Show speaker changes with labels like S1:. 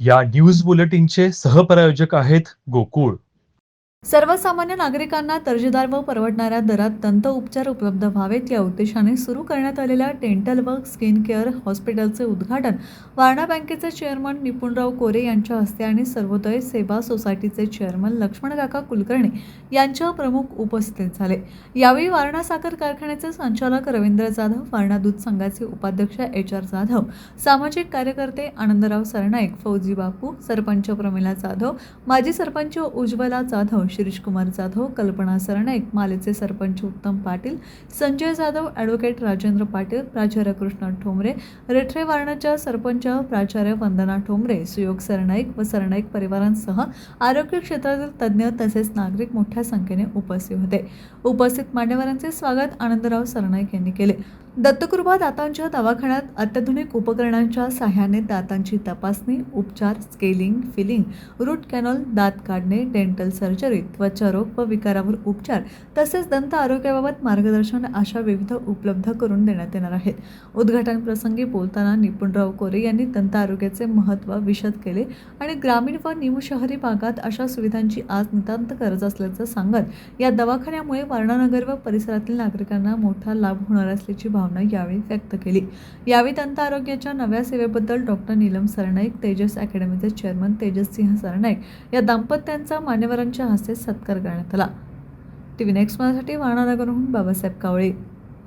S1: या न्यूज बुलेटिनचे सहप्रायोजक आहेत गोकुळ.
S2: सर्वसामान्य नागरिकांना दर्जेदार व परवडणाऱ्या दरात दंत उपचार उपलब्ध व्हावेत या उद्देशाने सुरू करण्यात आलेल्या डेंटल वर्क स्किन केअर हॉस्पिटलचे उद्घाटन वारणा बँकेचे चेअरमन निपुणराव कोरे यांच्या हस्ते आणि सर्वोदय सेवा सोसायटीचे चेअरमन लक्ष्मणकाका कुलकर्णी यांच्या प्रमुख उपस्थितीत झाले. यावेळी वारणा साखर कारखान्याचे संचालक रवींद्र जाधव, वारणा दूध संघाचे उपाध्यक्ष HR जाधव, सामाजिक कार्यकर्ते आनंदराव सरनाईक, फौजी बापू, सरपंच प्रमिला जाधव, माजी सरपंच उज्ज्वला जाधव, शिरीष कुमार जाधव, कल्पना सरनाईक, मालेचे सरपंच उत्तम पाटील, संजय जाधव, ॲडव्होकेट राजेंद्र पाटील, प्राचार्य कृष्ण ठोंबरे, रेठरे वारणाच्या सरपंच प्राचार्य वंदना ठोंबरे, सुयोग सरनाईक व सरनाईक परिवारांसह आरोग्य क्षेत्रातील तज्ज्ञ तसेच नागरिक मोठ्या संख्येने उपस्थित होते. उपस्थित मान्यवरांचे स्वागत आनंदराव सरनाईक यांनी केले. दत्तकृपा दातांच्या दवाखान्यात अत्याधुनिक उपकरणांच्या सहाय्याने दातांची तपासणी, उपचार, स्केलिंग, फिलिंग, रूट कॅनल, दात काढणे, डेंटल सर्जरी, त्वचारोग व विकारावर उपचार तसेच दंत आरोग्याबाबत मार्गदर्शन अशा विविध उपलब्ध करून देण्यात येणार आहेत. उद्घाटन प्रसंगी बोलताना निपुणराव कोरे यांनी दंत आरोग्याचे महत्त्व विशद केले आणि ग्रामीण व निमशहरी भागात अशा सुविधांची आज नितांत गरज असल्याचं सांगत या दवाखान्यामुळे वारणानगर व परिसरातील नागरिकांना मोठा लाभ होणार असल्याची भावना यावेळी व्यक्त केली. यावेळी दंत आरोग्याच्या नव्या सेवेबद्दल डॉक्टर नीलम सरनाईक, तेजस अकॅडमीचे चेअरमन तेजस सिंह सरनाईक या दाम्पत्यांचा मान्यवरांच्या हस्ते सत्कार करण्यात आला. TV नेक्स्ट माझ्यासाठी वारणानगरहून बाबासाहेब कावळे.